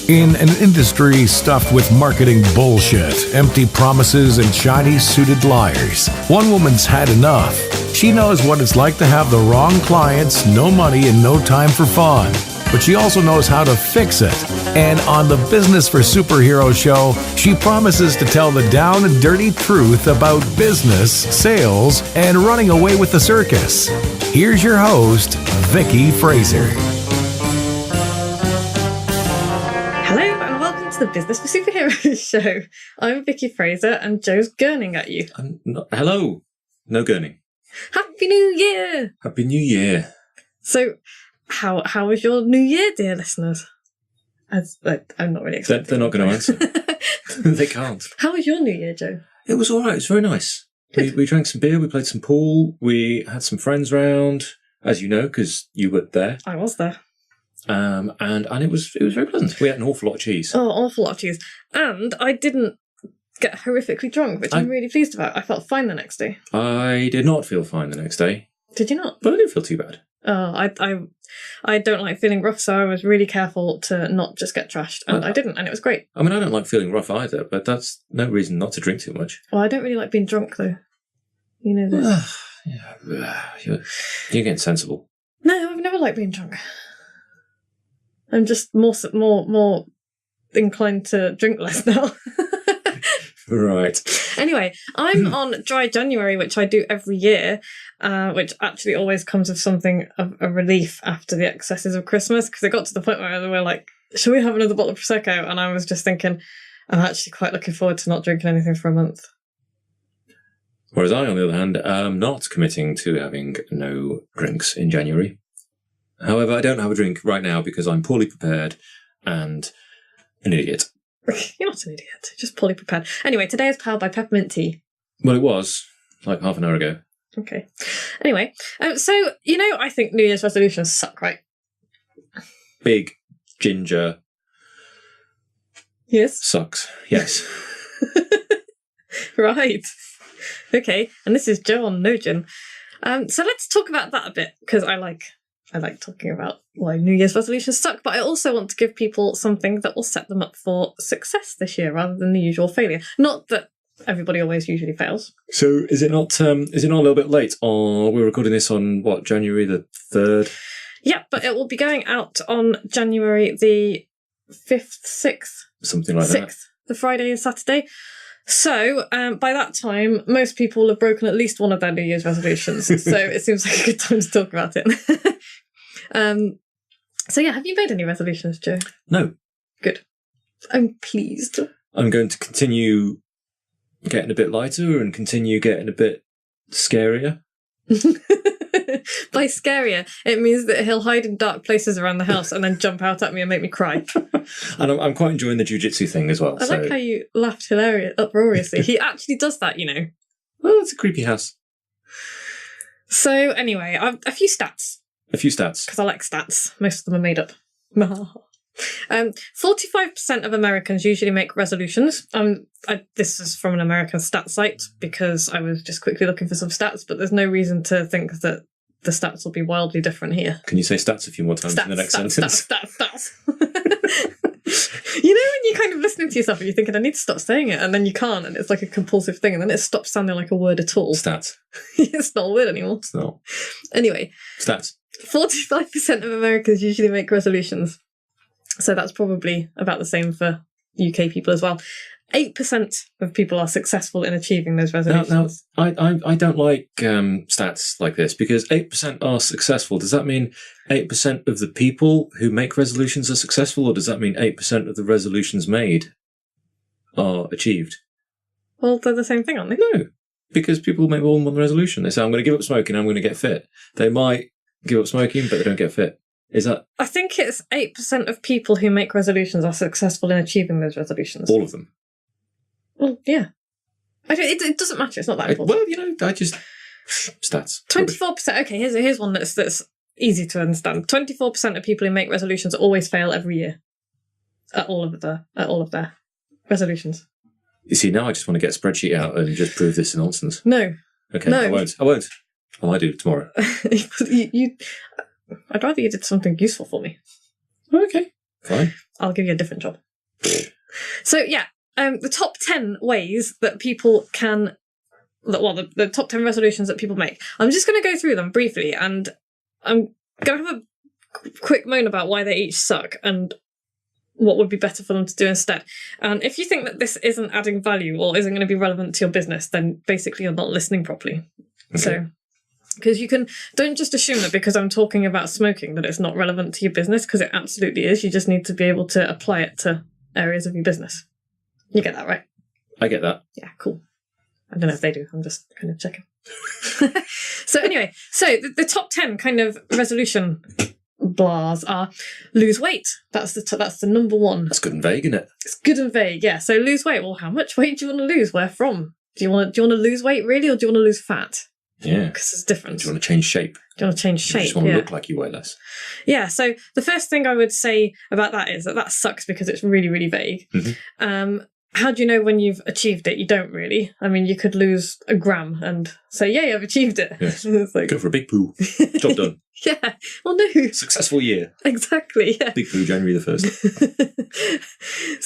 In an industry stuffed with marketing bullshit, empty promises, and shiny-suited liars, one woman's had enough. She knows what it's like to have the wrong clients, no money, and no time for fun. But she also knows how to fix it. And on the Business for Superheroes show, she promises to tell the down and dirty truth about business, sales, and running away with the circus. Here's your host, Vicky Fraser. The Business for Superheroes show. I'm Vicky Fraser and Joe's gurning at you. Hello. No gurning. Happy New Year! Happy New Year. So, how was your New Year, dear listeners? I'm not really excited. They're not going to answer. They can't. How was your New Year, Joe? It was all right. It was very nice. We drank some beer. We played some pool. We had some friends round, as you know, because you were there. I was there. And it was very pleasant. We had an awful lot of cheese. Oh, an awful lot of cheese. And I didn't get horrifically drunk, which I'm really pleased about. I felt fine the next day. I did not feel fine the next day. Did you not? But I didn't feel too bad. Oh, I don't like feeling rough, so I was really careful to not just get trashed. And I didn't, and it was great. I mean, I don't like feeling rough either, but that's no reason not to drink too much. Well, I don't really like being drunk, though. You know this. You're getting sensible. No, I've never liked being drunk. I'm just more inclined to drink less now. Right. Anyway, I'm on Dry January, which I do every year, which actually always comes with something of a relief after the excesses of Christmas, because it got to the point where they were like, should we have another bottle of Prosecco? And I was just thinking, I'm actually quite looking forward to not drinking anything for a month. Whereas I, on the other hand, am not committing to having no drinks in January. However, I don't have a drink right now because I'm poorly prepared and an idiot. You're not an idiot, you're just poorly prepared. Anyway, today is powered by peppermint tea. Well, it was, like half an hour ago. Okay. Anyway, so, I think New Year's resolutions suck, right? Big, ginger. Yes. Sucks, yes. Right. Okay, and this is Joe on No Gin. So let's talk about that a bit, because I like talking about why New Year's resolutions suck, but I also want to give people something that will set them up for success this year rather than the usual failure. Not that everybody always usually fails. So is it not a little bit late? We're recording this on, January the 3rd? Yeah, but it will be going out on January the 5th, 6th. Something like 6th, that. the Friday and Saturday. So, by that time, most people have broken at least one of their New Year's resolutions. So it seems like a good time to talk about it. So yeah, have you made any resolutions, Joe? No. Good. I'm pleased. I'm going to continue getting a bit lighter and continue getting a bit scarier. By scarier, it means that he'll hide in dark places around the house and then jump out at me and make me cry. And I'm quite enjoying the jiu-jitsu thing as well. I like how you laughed uproariously. He actually does that, Well, it's a creepy house. So anyway, a few stats. A few stats. Because I like stats. Most of them are made up. 45% of Americans usually make resolutions. This is from an American stat site because I was just quickly looking for some stats, but there's no reason to think that the stats will be wildly different here. Can you say stats a few more times in the next sentence? Stats. When you're kind of listening to yourself and you're thinking, I need to stop saying it, and then you can't, and it's like a compulsive thing, and then it stops sounding like a word at all. Stats. It's not a word anymore. It's not. Anyway. Stats. 45% of Americans usually make resolutions. So that's probably about the same for UK people as well. 8% of people are successful in achieving those resolutions. Now, I don't like stats like this because 8% are successful. Does that mean 8% of the people who make resolutions are successful, or does that mean 8% of the resolutions made are achieved? Well, they're the same thing, aren't they? No, because people make more than one resolution. They say, I'm going to give up smoking, I'm going to get fit. They might give up smoking, but they don't get fit. Is that? I think it's 8% of people who make resolutions are successful in achieving those resolutions. All of them? Well, yeah. It doesn't matter. It's not that important. I just... Stats. 24%. Okay, here's one that's easy to understand. 24% of people who make resolutions always fail every year. At all of their resolutions. You see, now I just want to get a spreadsheet out and just prove this nonsense. No. Okay, no. I won't. I might do it tomorrow. I'd rather you did something useful for me. Okay, fine. I'll give you a different job. So, yeah, the top 10 ways that people can... Well, the top 10 resolutions that people make. I'm just going to go through them briefly, and I'm going to have a quick moan about why they each suck and what would be better for them to do instead. And if you think that this isn't adding value or isn't going to be relevant to your business, then basically you're not listening properly. Okay. So, because don't just assume that because I'm talking about smoking that it's not relevant to your business, because it absolutely is. You just need to be able to apply it to areas of your business. You get that, right? I get that. Yeah, cool. I don't know if they do. I'm just kind of checking. So anyway, the top 10 kind of resolution blahs are lose weight. That's the number one. That's good and vague, isn't it? It's good and vague, yeah. So lose weight. Well, how much weight do you want to lose? Where from? Do you want to lose weight really, or do you want to lose fat? Yeah, because it's different. Do you want to change shape? Do you want to change shape? You just want to look like you weigh less. Yeah. So the first thing I would say about that is that sucks because it's really, really vague. Mm-hmm. How do you know when you've achieved it? You don't really. I mean, you could lose a gram and say, "Yay, I've achieved it." Yes. It's like, go for a big poo. Job done. Yeah. Well, no. Successful year. Exactly. Yeah. Big poo, January the 1st.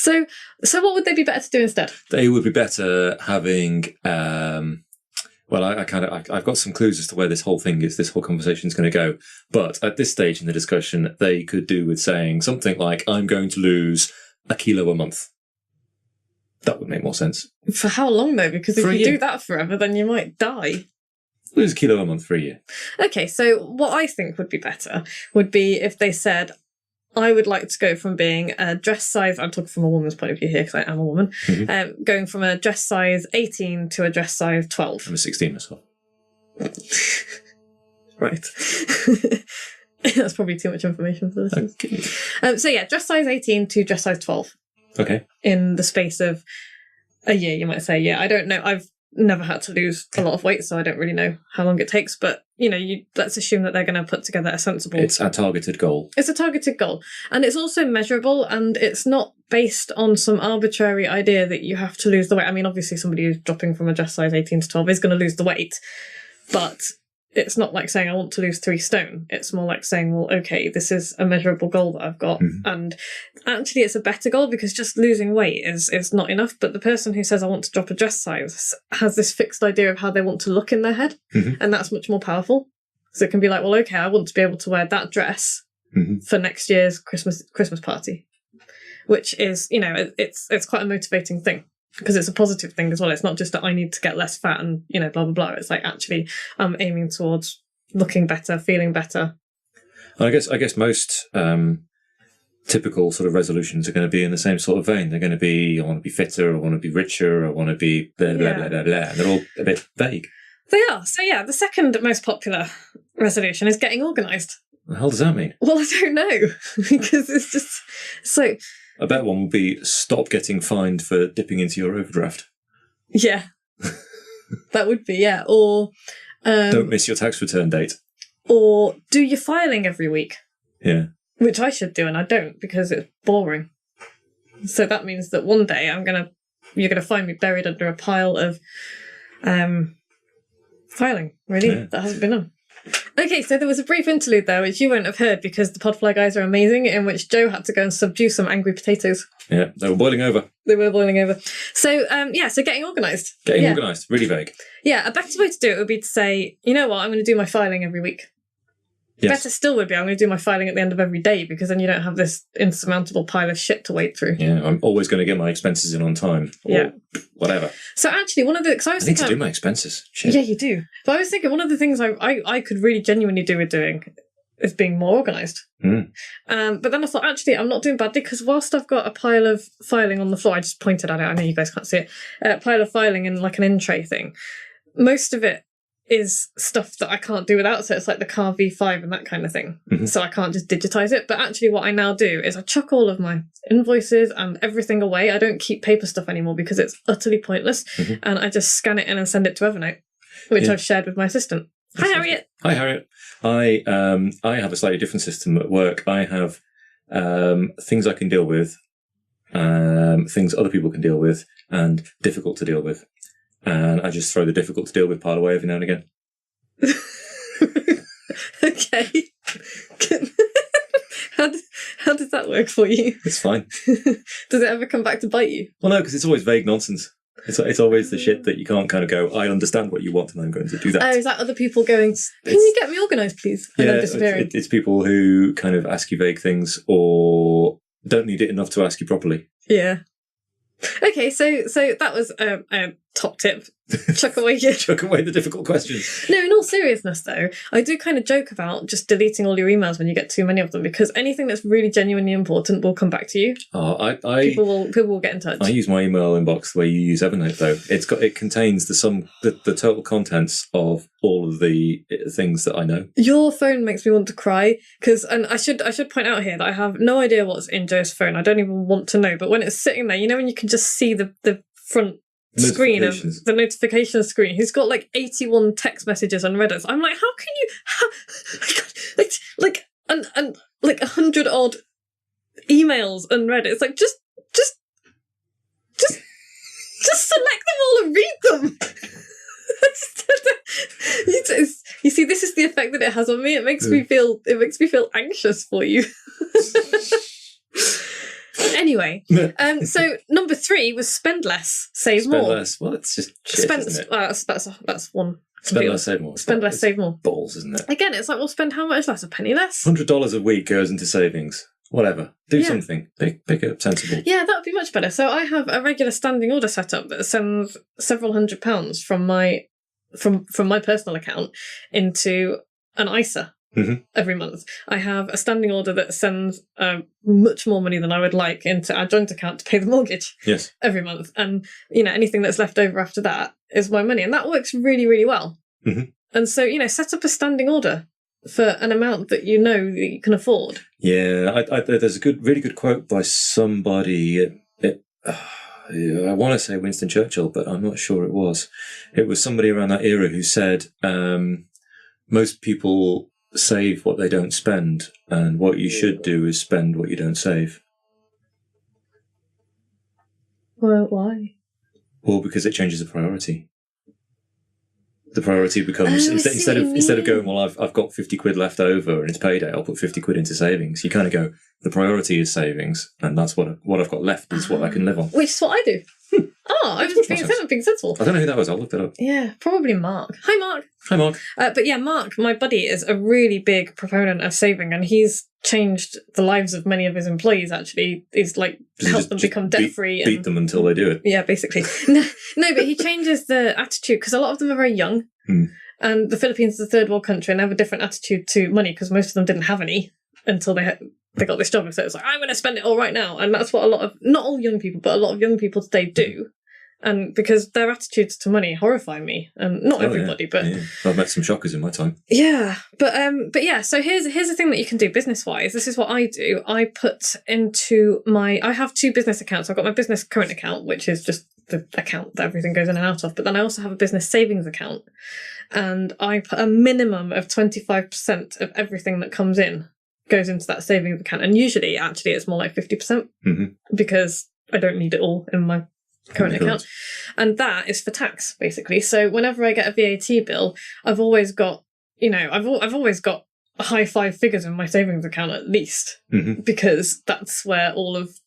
So what would they be better to do instead? They would be better having. Well, I've got some clues as to where this whole conversation is going to go. But at this stage in the discussion, they could do with saying something like, "I'm going to lose a kilo a month." That would make more sense. For how long, though? Because if you do that forever, then you might die. Lose a kilo a month for a year. Okay, so what I think would be better would be if they said, I would like to go from being a dress size, I'm talking from a woman's point of view here because I am a woman, going from a dress size 18 to a dress size 12. I'm a 16 myself. Right. That's probably too much information for listeners. Okay. So yeah, dress size 18 to dress size 12. Okay. In the space of a year, you might say. Yeah, I don't know. I've never had to lose a lot of weight, so I don't really know how long it takes. But, let's assume that they're going to put together a sensible... It's a targeted goal. It's a targeted goal. And it's also measurable, and it's not based on some arbitrary idea that you have to lose the weight. I mean, obviously somebody who's dropping from a dress size 18 to 12 is going to lose the weight, but... It's not like saying I want to lose 3 stone. It's more like saying, well, okay, this is a measurable goal that I've got. Mm-hmm. And actually it's a better goal because just losing weight is not enough. But the person who says I want to drop a dress size has this fixed idea of how they want to look in their head. Mm-hmm. And that's much more powerful. So it can be like, well, okay, I want to be able to wear that dress for next year's Christmas party, which is, it's quite a motivating thing. Because it's a positive thing as well. It's not just that I need to get less fat and, blah, blah, blah. It's like actually I'm aiming towards looking better, feeling better. I guess most typical sort of resolutions are going to be in the same sort of vein. They're going to be, I want to be fitter, I want to be richer, I want to be blah, blah, blah, blah, blah. They're all a bit vague. They are. So yeah, the second most popular resolution is getting organised. What the hell does that mean? Well, I don't know. Because it's just so... I bet one will be stop getting fined for dipping into your overdraft. Yeah. That would be, yeah. Or... don't miss your tax return date. Or do your filing every week. Yeah. Which I should do, and I don't, because it's boring. So that means that one day you're going to find me buried under a pile of filing, really, that hasn't been done. Okay, so there was a brief interlude there, which you won't have heard because the Podfly guys are amazing, in which Joe had to go and subdue some angry potatoes. Yeah, they were boiling over. So, so getting organised. Getting organised, really vague. Yeah, a better way to do it would be to say, you know what, I'm going to do my filing every week. Yes. Better still would be I'm going to do my filing at the end of every day, because then you don't have this insurmountable pile of shit to wade through. Yeah, I'm always going to get my expenses in on time. Or whatever. So actually, one of the... I need to do my expenses. Shit. Yeah, you do. But I was thinking one of the things I could really genuinely do with doing is being more organised. Mm. But then I thought, actually, I'm not doing badly, because whilst I've got a pile of filing on the floor, I just pointed at it, I know you guys can't see it, a pile of filing in like an in-tray thing, most of it is stuff that I can't do without, so it's like the car V5 and that kind of thing. Mm-hmm. So I can't just digitise it. But actually what I now do is I chuck all of my invoices and everything away. I don't keep paper stuff anymore because it's utterly pointless. Mm-hmm. And I just scan it in and send it to Evernote, which I've shared with my assistant. Hi, Harriet. Hi, Harriet. I have a slightly different system at work. I have things I can deal with, things other people can deal with, and difficult to deal with. And I just throw the difficult to deal with pile away every now and again. Okay. How does that work for you? It's fine. Does it ever come back to bite you? Well, no, because it's always vague nonsense. It's always the shit that you can't kind of go, I understand what you want and I'm going to do that. Oh, is that other people going, can you get me organised, please? And then disappearing. It's people who kind of ask you vague things or don't need it enough to ask you properly. Yeah. Okay, so that was a top tip. Chuck away the difficult questions. No, in all seriousness, though, I do kind of joke about just deleting all your emails when you get too many of them, because anything that's really genuinely important will come back to you. People will get in touch. I use my email inbox the way you use Evernote, though. It contains the total contents of all of the things that I know. Your phone makes me want to cry and I should point out here that I have no idea what's in Joe's phone. I don't even want to know. But when it's sitting there, when you can just see the front screen of the notification screen, he's got like 81 text messages unread. I'm like, how can you and like 100 odd emails unread? It's like just select them all and read them. You see, this is the effect that it has on me. It makes me feel anxious for you. Anyway, so number 3 was spend less, save more. Spend less. Well, it's just shit, isn't it? That's one. Spend less, save more. Spend less, save more. Balls, isn't it? Again, it's like, well, spend how much less? A penny less? $100 a week goes into savings. Whatever. Do something. Pick it sensible. Yeah, that would be much better. So I have a regular standing order set up that sends several £100s from my personal account into an ISA. Mm-hmm. Every month. I have a standing order that sends much more money than I would like into our joint account to pay the mortgage. Yes. Every month. And, anything that's left over after that is my money. And that works really, really well. Mm-hmm. And so, set up a standing order for an amount that you know that you can afford. Yeah. There's a really good quote by somebody. I want to say Winston Churchill, but I'm not sure it was. It was somebody around that era who said, most people save what they don't spend, and what you should do is spend what you don't save. Well, why? Well, because it changes the priority. The priority becomes instead of going, well, I've got 50 quid left over and it's payday, I'll put 50 quid into savings. You kind of go, the priority is savings, and that's what I've got left is what I can live on. Which is what I do. I was being sensible. I don't know who that was. I'll look that up. Yeah, probably Mark. Hi, Mark. Hi, Mark. But yeah, Mark, my buddy, is a really big proponent of saving, and he's changed the lives of many of his employees, actually. He's like helped them become debt-free. Beat them until they do it. Yeah, basically. No, but he changes the attitude, because a lot of them are very young. And the Philippines is a third world country, and they have a different attitude to money, because most of them didn't have any until they got this job. So it's like, I'm going to spend it all right now. And that's what not all young people, but a lot of young people today do. And because their attitudes to money horrify me, and not everybody, but I've met some shockers in my time. Yeah, but yeah. So here's the thing that you can do business wise. This is what I do. I put into I have 2 business accounts. I've got my business current account, which is just the account that everything goes in and out of. But then I also have a business savings account, and I put a minimum of 25% of everything that comes in goes into that savings account. And usually, actually, it's more like 50% because I don't need it all in my current account. And that is for tax, basically. So whenever I get a VAT bill, I've always got, I've always got a high 5 figures in my savings account at least, because that's where all of,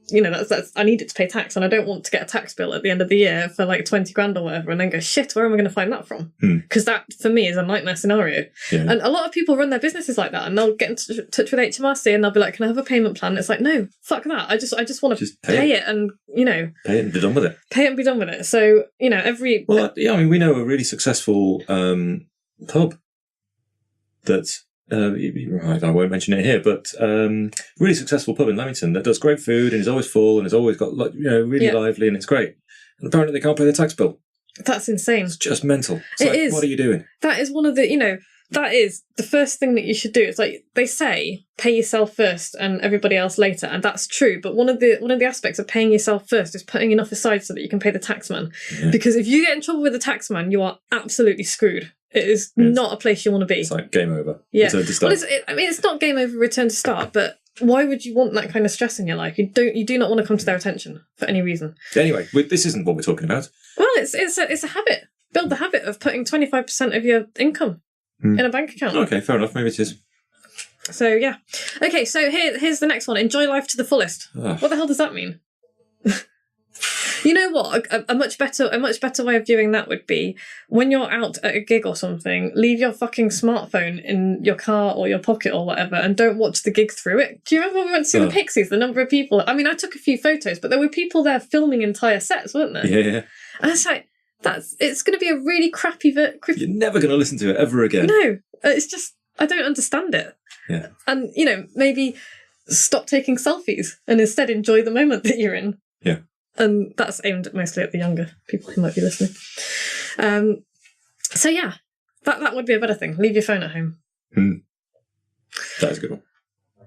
that's I need it to pay tax, and I don't want to get a tax bill at the end of the year for like 20 grand or whatever and then go, shit, where am I going to find that from? Because that for me is a nightmare scenario. And a lot of people run their businesses like that, and they'll get in touch with HMRC and they'll be like, can I have a payment plan? It's like, no, fuck that. I just want to pay it and pay it and be done with it. Pay it and be done with it. So we know a really successful pub that I won't mention it here, but really successful pub in Leamington that does great food and is always full and has always got really lively, and it's great. And apparently they can't pay their tax bill. That's insane. It's just mental. It is. What are you doing? That is one of the that is the first thing that you should do. It's like they say, pay yourself first and everybody else later, and that's true. But one of the aspects of paying yourself first is putting enough aside so that you can pay the taxman. Yeah. Because if you get in trouble with the taxman, you are absolutely screwed. It is not a place you want to be. It's like game over. Yeah. Return to start. Well, it's not game over, return to start, but why would you want that kind of stress in your life? You do not want to come to their attention for any reason. Anyway, this isn't what we're talking about. Well, it's a habit. Build the habit of putting 25% of your income in a bank account. Okay, fair enough. Maybe it is. So yeah. Okay, so here's the next one. Enjoy life to the fullest. Ugh. What the hell does that mean? You know what? A much better way of doing that would be when you're out at a gig or something, leave your fucking smartphone in your car or your pocket or whatever, and don't watch the gig through it. Do you remember when we went to see the Pixies? The number of people. I mean, I took a few photos, but there were people there filming entire sets, weren't there? Yeah. And it's like it's going to be a really crappy. You're never going to listen to it ever again. No, it's just I don't understand it. Yeah. And maybe stop taking selfies and instead enjoy the moment that you're in. Yeah. And that's aimed mostly at the younger people who might be listening. So yeah, that would be a better thing. Leave your phone at home. That's a good one.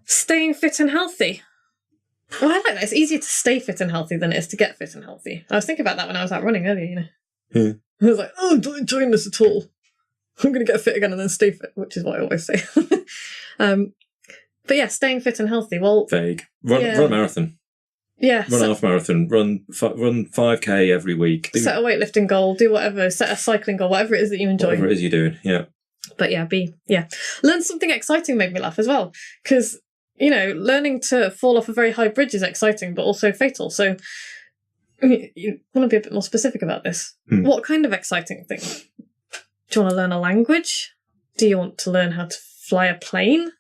Staying fit and healthy. Well, I like that. It's easier to stay fit and healthy than it is to get fit and healthy. I was thinking about that when I was out running earlier, Yeah. I was like, I'm not enjoying this at all. I'm going to get fit again and then stay fit, which is what I always say. But yeah, staying fit and healthy. Well, vague. Run a marathon. Yeah. Run a half marathon. Run 5K every week. Set a weightlifting goal. Do whatever. Set a cycling goal. Whatever it is that you enjoy. Whatever it is you're doing. Yeah. But yeah, learn something exciting made me laugh as well. Because, learning to fall off a very high bridge is exciting, but also fatal. So you want to be a bit more specific about this. What kind of exciting thing? Do you want to learn a language? Do you want to learn how to fly a plane?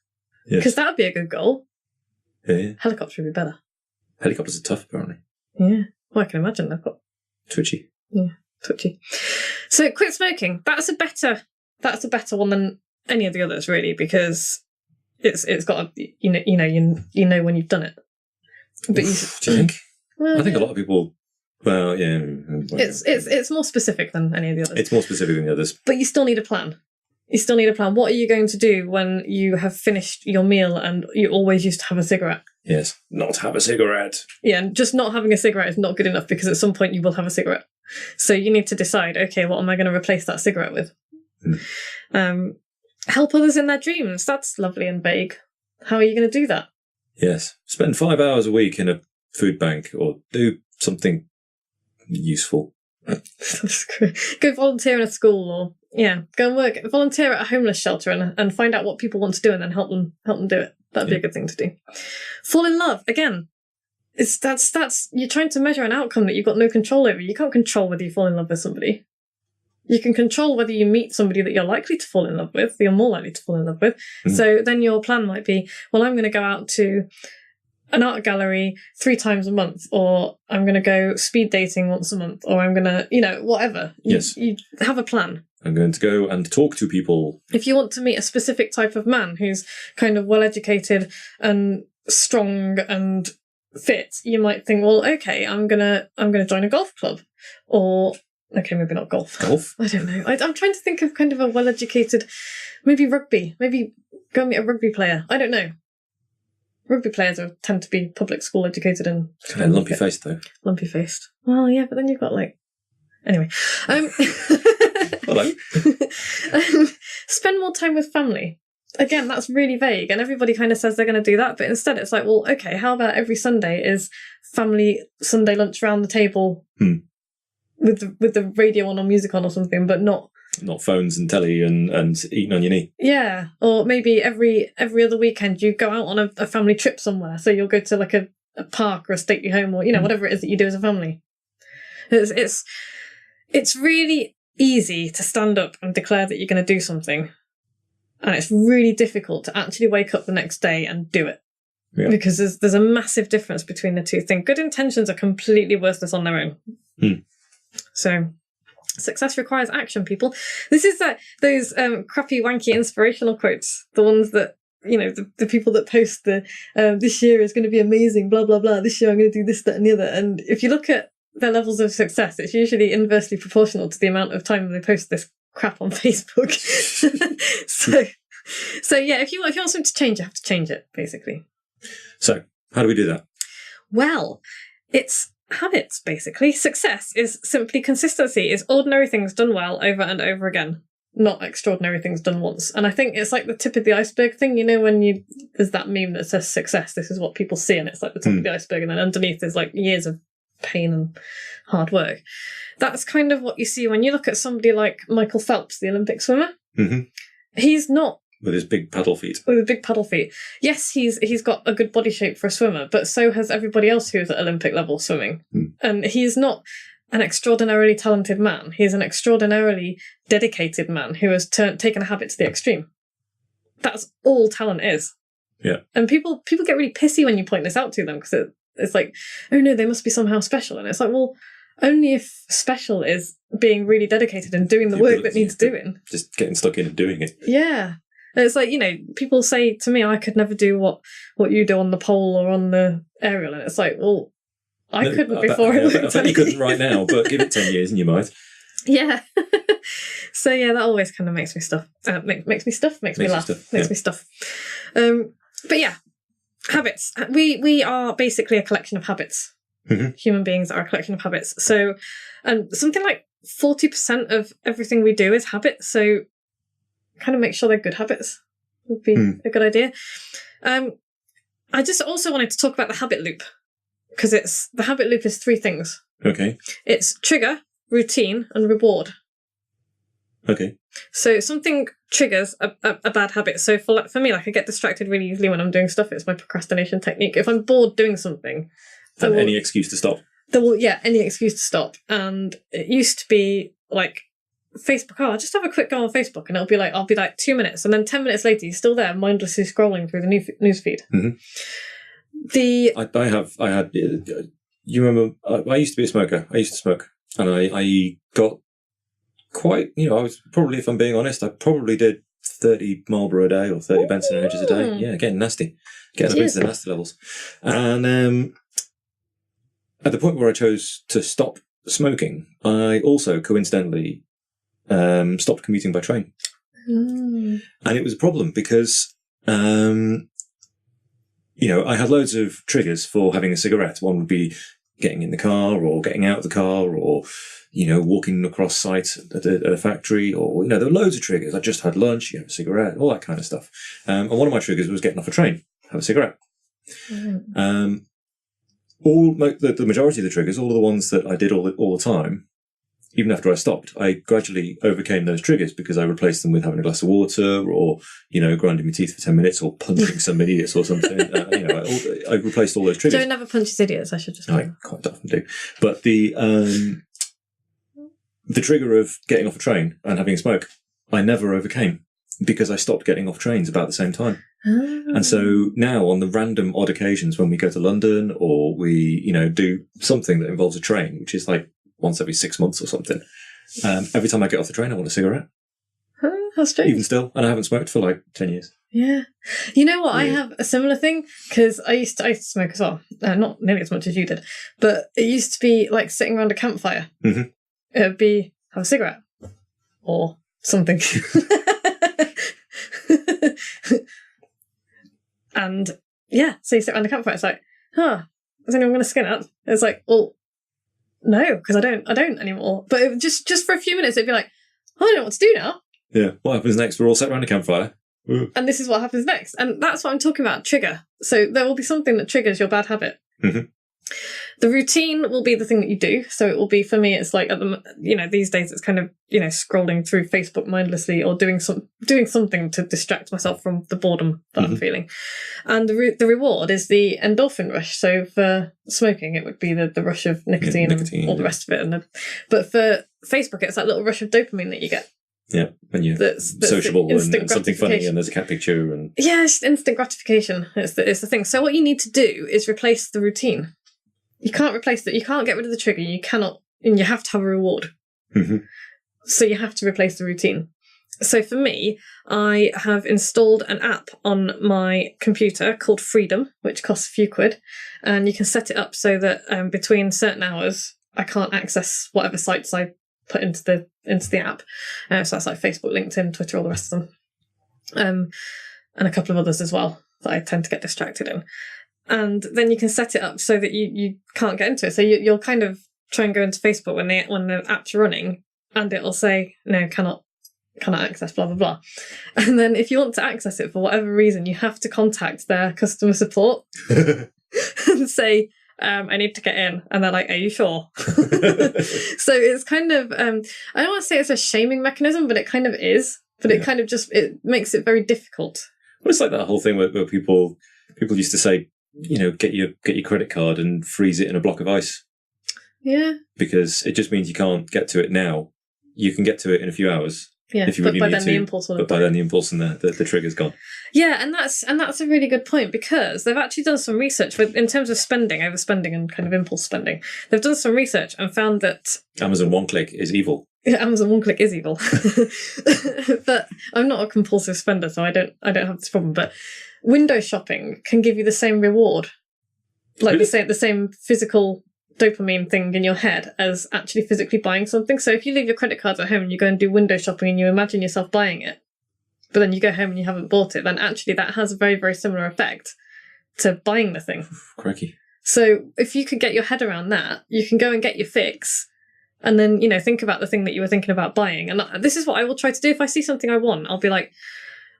Because Yes. that would be a good goal. Yeah. Helicopter would be better. Helicopters are tough, apparently. Yeah. Well, I can imagine they've got Twitchy. Yeah, twitchy. So quit smoking. That's a better one than any of the others, really, because it's got you know when you've done it. But Do you think? Well, I think a lot of people. Well, yeah. It's more specific than any of the others. It's more specific than the others. But you still need a plan. What are you going to do when you have finished your meal and you always used to have a cigarette? Yes. Not have a cigarette. Yeah, and just not having a cigarette is not good enough because at some point you will have a cigarette. So you need to decide, okay, what am I going to replace that cigarette with? Help others in their dreams. That's lovely and vague. How are you going to do that? Yes. Spend 5 hours a week in a food bank or do something useful. Go volunteer in a school or go and volunteer at a homeless shelter and find out what people want to do and then help them do it. That'd be a good thing to do. Fall in love again. That's you're trying to measure an outcome that you've got no control over. You can't control whether you fall in love with somebody. You can control whether you meet somebody that you're likely to fall in love with, you're more likely to fall in love with. So then your plan might be, well, I'm going to go out to an art gallery 3 times a month, or I'm going to go speed dating once a month, or I'm going to, whatever. You have a plan. I'm going to go and talk to people. If you want to meet a specific type of man who's kind of well-educated and strong and fit, you might think, well, okay, I'm gonna join a golf club, or okay, maybe not golf. Golf? I don't know. I'm trying to think of kind of a well-educated, maybe rugby. Maybe go and meet a rugby player. I don't know. Rugby players tend to be public school educated and Kind of lumpy faced though. Lumpy faced. Well, yeah, but then you've got anyway. Hello. Spend more time with family. Again, that's really vague, and everybody kind of says they're going to do that, but instead it's like, well, okay, how about every Sunday is family Sunday lunch round the table with the radio on or music on or something, but not phones and telly and eating on your knee. Yeah, or maybe every other weekend you go out on a family trip somewhere, so you'll go to a park or a stately home or whatever it is that you do as a family. It's really easy to stand up and declare that you're going to do something. And it's really difficult to actually wake up the next day and do it. Yeah. Because there's a massive difference between the two things. Good intentions are completely worthless on their own. So success requires action, people. This is those crappy, wanky, inspirational quotes. The ones that, the people that post this year is going to be amazing, blah, blah, blah. This year I'm going to do this, that and the other. And if you look at their levels of success, it's usually inversely proportional to the amount of time they post this crap on Facebook. so yeah, if you want something to change, you have to change it, basically. So how do we do that? Well, it's habits, basically. Success is simply consistency. It's ordinary things done well over and over again, not extraordinary things done once. And I think it's like the tip of the iceberg thing, when there's that meme that says success, this is what people see, and it's like the top of the iceberg, and then underneath there's years of pain and hard work. That's kind of what you see when you look at somebody like Michael Phelps, the Olympic swimmer. Mm-hmm. He's not With his big paddle feet. With his big paddle feet. Yes, he's got a good body shape for a swimmer, but so has everybody else who's at Olympic level swimming. And he's not an extraordinarily talented man. He's an extraordinarily dedicated man who has taken a habit to the extreme. That's all talent is. Yeah. And people get really pissy when you point this out to them, because it's like, oh no, they must be somehow special. And it's like, well, only if special is being really dedicated and doing the work that needs doing. Just getting stuck in and doing it. Yeah. And it's like, people say to me, I could never do what you do on the pole or on the aerial. And it's like, well, I couldn't before. I bet you couldn't right now, but give it 10 years and you might. Yeah. So yeah, that always kind of makes me stuff. Makes me laugh. Makes me stuff. But yeah, habits. We are basically a collection of habits. Mm-hmm. Human beings are a collection of habits. So, something like 40% of everything we do is habits. So, kind of make sure they're good habits would be a good idea. I just also wanted to talk about the habit loop, because the habit loop is 3 things. Okay. It's trigger, routine, and reward. Okay. So something triggers a bad habit. So for me, like, I get distracted really easily when I'm doing stuff. It's my procrastination technique. If I'm bored doing something, and any excuse to stop. Any excuse to stop. And it used to be like Facebook. Oh, I'll just have a quick go on Facebook, and I'll be like 2 minutes, and then 10 minutes later, you're still there, mindlessly scrolling through the news feed. Mm-hmm. I had. You remember? I used to be a smoker. I used to smoke, and I got quite. I was probably, if I'm being honest, I probably did 30 Marlboro a day or 30 Benson and Hedges a day. Yeah, getting nasty, getting up into the nasty levels, and at the point where I chose to stop smoking, I also coincidentally stopped commuting by train. And it was a problem because, I had loads of triggers for having a cigarette. One would be getting in the car or getting out of the car or, walking across site at a factory or, there were loads of triggers. I just had lunch, a cigarette, all that kind of stuff. And one of my triggers was getting off a train, have a cigarette. The majority of the triggers, all of the ones that I did all the time, even after I stopped, I gradually overcame those triggers because I replaced them with having a glass of water or, grinding my teeth for 10 minutes or punching some idiots or something. I replaced all those triggers. Joe never punches idiots, I should just say. I quite often do. But the trigger of getting off a train and having a smoke, I never overcame because I stopped getting off trains about the same time. And so now on the random odd occasions when we go to London or we, do something that involves a train, which is like once every 6 months or something, every time I get off the train, I want a cigarette. How strange. Even still. And I haven't smoked for like 10 years. Yeah. You know what? Yeah. I have a similar thing because I used to smoke as well. Not nearly as much as you did, but it used to be like sitting around a campfire. Mm-hmm. It would be have a cigarette or something. And yeah, so you sit around the campfire. It's like, is anyone going to skin up? It's like, well, no, because I don't anymore. But just for a few minutes, it'd be like, I don't know what to do now. Yeah, what happens next? We're all sat around a campfire. Ooh. And this is what happens next. And that's what I'm talking about, trigger. So there will be something that triggers your bad habit. Mm-hmm. The routine will be the thing that you do. So it will be, for me, it's like, these days it's kind of, scrolling through Facebook mindlessly or doing something to distract myself from the boredom that I'm feeling. And the reward is the endorphin rush. So for smoking, it would be the rush of nicotine and all the rest of it. But for Facebook, it's that little rush of dopamine that you get. Yeah, when you're sociable and something funny and there's a cat picture. And yeah, it's instant gratification. It's the thing. So what you need to do is replace the routine. You can't replace that. You can't get rid of the trigger. You cannot, and you have to have a reward. Mm-hmm. So you have to replace the routine. So for me, I have installed an app on my computer called Freedom, which costs a few quid. And you can set it up so that between certain hours, I can't access whatever sites I put into the app. So that's like Facebook, LinkedIn, Twitter, all the rest of them. And a couple of others as well that I tend to get distracted in. And then you can set it up so that you can't get into it. So you'll kind of try and go into Facebook when the app's running, and it'll say, no, cannot access, blah, blah, blah. And then if you want to access it for whatever reason, you have to contact their customer support and say, I need to get in. And they're like, are you sure? So it's kind of, I don't want to say it's a shaming mechanism, but it kind of is. But it kind of it makes it very difficult. Well, it's like that whole thing where people used to say, get your credit card and freeze it in a block of ice. Yeah. Because it just means you can't get to it now. You can get to it in a few hours. Yeah, if you really need to, the impulse will but by then the impulse and the trigger's gone. Yeah, and that's a really good point, because they've actually done some research in terms of overspending and kind of impulse spending. They've done some research and found that Amazon one-click is evil. Amazon one-click is evil. But I'm not a compulsive spender, so I don't have this problem. But window shopping can give you the same reward, like Really? the same physical dopamine thing in your head as actually physically buying something. So if you leave your credit cards at home and you go and do window shopping and you imagine yourself buying it, but then you go home and you haven't bought it, then actually that has a very, very similar effect to buying the thing. Crikey. So if you could get your head around that, you can go and get your fix and then, think about the thing that you were thinking about buying. And this is what I will try to do. If I see something I want, I'll be like,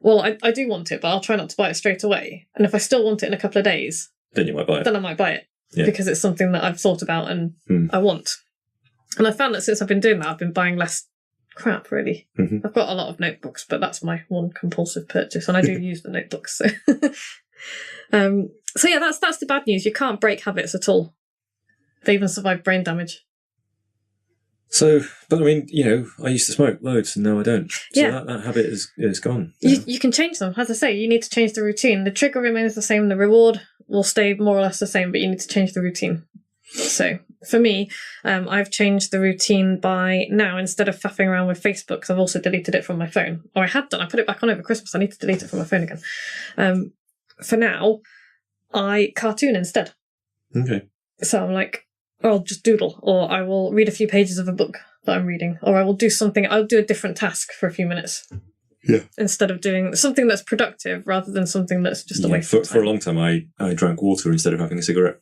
well, I do want it, but I'll try not to buy it straight away. And if I still want it in a couple of days, then you might buy it. Then I might buy it. Yeah. Because it's something that I've thought about and I want. And I found that since I've been doing that, I've been buying less crap, really. Mm-hmm. I've got a lot of notebooks, but that's my one compulsive purchase, and I do use the notebooks. So, so yeah, that's the bad news. You can't break habits at all. They even survive brain damage. So, but I mean, I used to smoke loads and now I don't. So Yeah. that habit is gone. You can change them. As I say, you need to change the routine. The trigger remains the same. The reward will stay more or less the same, but you need to change the routine. So for me, I've changed the routine by now, instead of faffing around with Facebook, because I've also deleted it from my phone. Or I had done. I put it back on over Christmas. I need to delete it from my phone again. For now, I cartoon instead. Okay. So I'm like, I'll just doodle, or I will read a few pages of a book that I'm reading, or I will do something. I'll do a different task for a few minutes. Yeah. Instead of doing something that's productive rather than something that's just a waste of time. For a long time, I drank water instead of having a cigarette,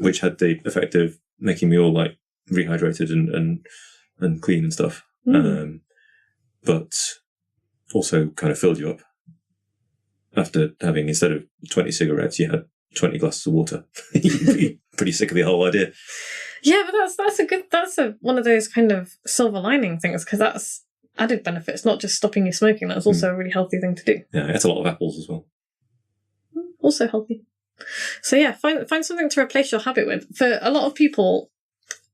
which had the effect of making me all like rehydrated and clean and stuff. But also kind of filled you up. After having, instead of 20 cigarettes, you had 20 glasses of water. You'd be pretty sick of the whole idea. Yeah, but that's one of those kind of silver lining things, because that's added benefits, not just stopping you smoking. That's also a really healthy thing to do. Yeah, I ate a lot of apples as well. Also healthy. So yeah, find something to replace your habit with. For a lot of people,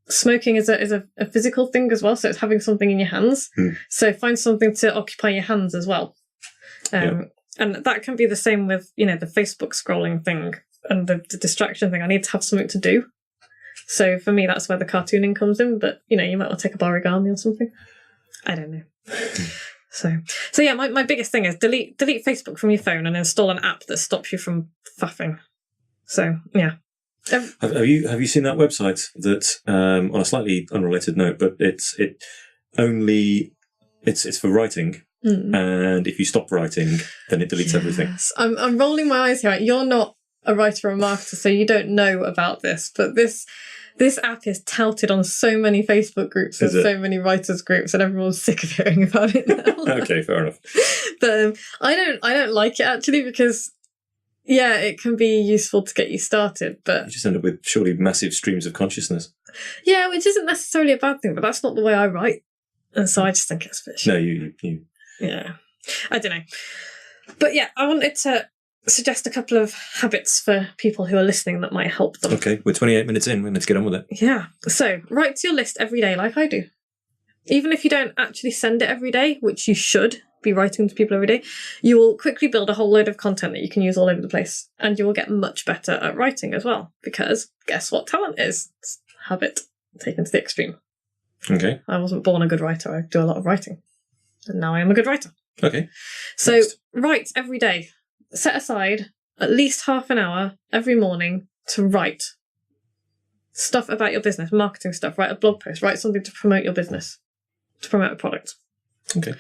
smoking is a physical thing as well, so it's having something in your hands. So find something to occupy your hands as well. And that can be the same with, the Facebook scrolling thing and the distraction thing. I need to have something to do. So for me, that's where the cartooning comes in. But, you might want to take up origami or something. I don't know. So yeah, my biggest thing is delete Facebook from your phone and install an app that stops you from faffing. So, yeah. Have you seen that website that, on a slightly unrelated note, but it's for writing. And if you stop writing, then it deletes everything. I'm rolling my eyes here. You're not a writer or marketer, so you don't know about this. But this app is touted on so many Facebook groups and so many writers groups, and everyone's sick of hearing about it now. Okay, fair enough. But I don't like it, actually, because it can be useful to get you started, but you just end up with surely massive streams of consciousness. Yeah, which isn't necessarily a bad thing, but that's not the way I write, and so I just think it's a bit shit. No, you. Yeah, I don't know. But yeah, I wanted to suggest a couple of habits for people who are listening that might help them. Okay, we're 28 minutes in. Let's get on with it. Yeah. So write to your list every day like I do. Even if you don't actually send it every day, which you should be writing to people every day, you will quickly build a whole load of content that you can use all over the place. And you will get much better at writing as well. Because guess what talent is? It's habit taken to the extreme. Okay. I wasn't born a good writer. I do a lot of writing. And now I am a good writer. Okay. So write every day. Set aside at least half an hour every morning to write stuff about your business, marketing stuff, write a blog post, write something to promote your business, to promote a product. Okay.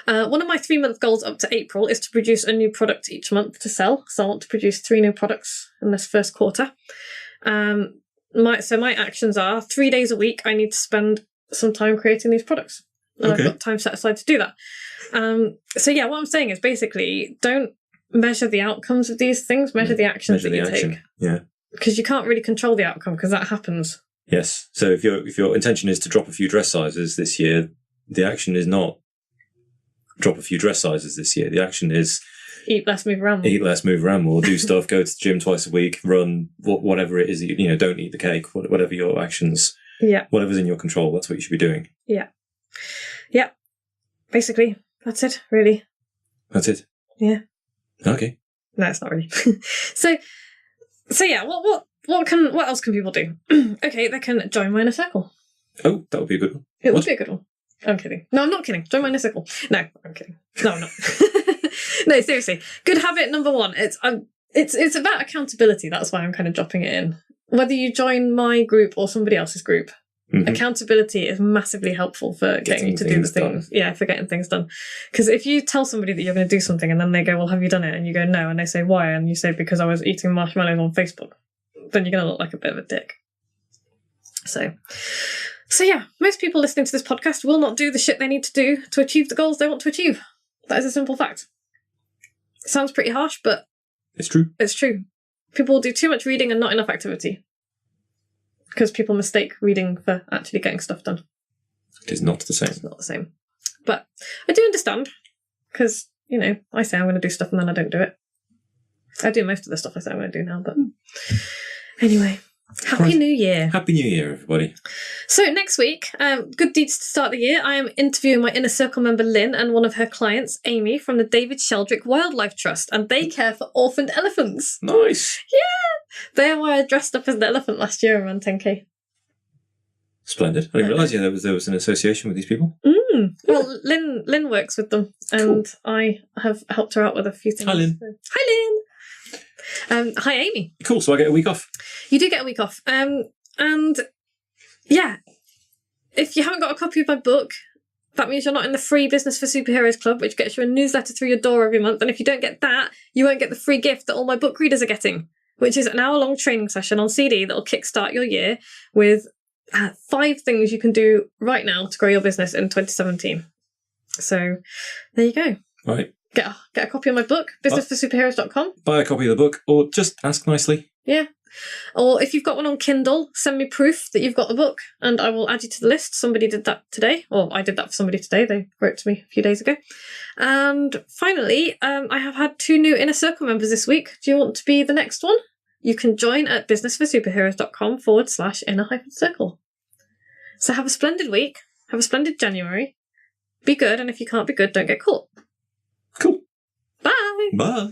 One of my 3-month goals up to April is to produce a new product each month to sell. So I want to produce 3 new products in this first quarter. My actions are 3 days a week. I need to spend some time creating these products. And I've got time set aside to do that. What I'm saying is basically don't measure the outcomes of these things, measure the actions that you take. Yeah. Because you can't really control the outcome, because that happens. Yes. So if your intention is to drop a few dress sizes this year, the action is not, drop a few dress sizes this year. The action is Eat less, move around more. eat less, move around more, do stuff, go to the gym twice a week, run, whatever it is. Don't eat the cake. Whatever your actions, whatever's in your control, that's what you should be doing. Yeah. Basically, that's it. Really. That's it. Yeah. Okay. No, it's not really. So yeah. What else can people do? Okay, they can join my inner circle. Oh, that would be a good one. It would be a good one. I'm kidding. No, I'm not kidding. Join my inner circle. No, I'm kidding. No, I'm not. No, seriously. Good habit number 1. It's about accountability. That's why I'm kind of dropping it in. Whether you join my group or somebody else's group, accountability is massively helpful for getting you to do the things. Yeah, for getting things done. Because if you tell somebody that you're going to do something and then they go, well, have you done it? And you go, no. And they say, why? And you say, because I was eating marshmallows on Facebook. Then you're going to look like a bit of a dick. So yeah, most people listening to this podcast will not do the shit they need to do to achieve the goals they want to achieve. That is a simple fact. It sounds pretty harsh, but it's true. It's true. People do too much reading and not enough activity. Because people mistake reading for actually getting stuff done. It is not the same. It's not the same. But I do understand. Because, I say I'm going to do stuff and then I don't do it. I do most of the stuff I say I'm going to do now, but anyway. Happy New Year. Happy New Year, everybody. So next week, good deeds to start the year. I am interviewing my Inner Circle member Lynn and one of her clients, Amy, from the David Sheldrick Wildlife Trust, and they care for orphaned elephants. Nice. Yeah. They're why I dressed up as an elephant last year and ran 10k. Splendid. I didn't realise there was an association with these people. Well, Lynn works with them, and cool. I have helped her out with a few things. Hi, Lynn. Hi, Lynn. Hi, Amy. Cool. So I get a week off. You do get a week off. And yeah, if you haven't got a copy of my book, that means you're not in the free Business for Superheroes Club, which gets you a newsletter through your door every month. And if you don't get that, you won't get the free gift that all my book readers are getting, which is an hour-long training session on CD that will kickstart your year with 5 things you can do right now to grow your business in 2017. So there you go. Right. Get a copy of my book, businessforsuperheroes.com. Buy a copy of the book, or just ask nicely. Yeah. Or if you've got one on Kindle, send me proof that you've got the book, and I will add you to the list. Somebody did that today, or I did that for somebody today. They wrote to me a few days ago. And finally, I have had 2 new Inner Circle members this week. Do you want to be the next one? You can join at businessforsuperheroes.com/inner-circle. So have a splendid week. Have a splendid January. Be good, and if you can't be good, don't get caught. Cool. Bye. Bye.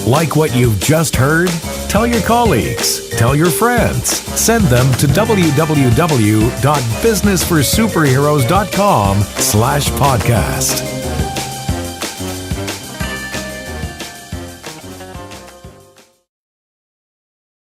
Like what you've just heard? Tell your colleagues, tell your friends, send them to www.businessforsuperheroes.com/podcast.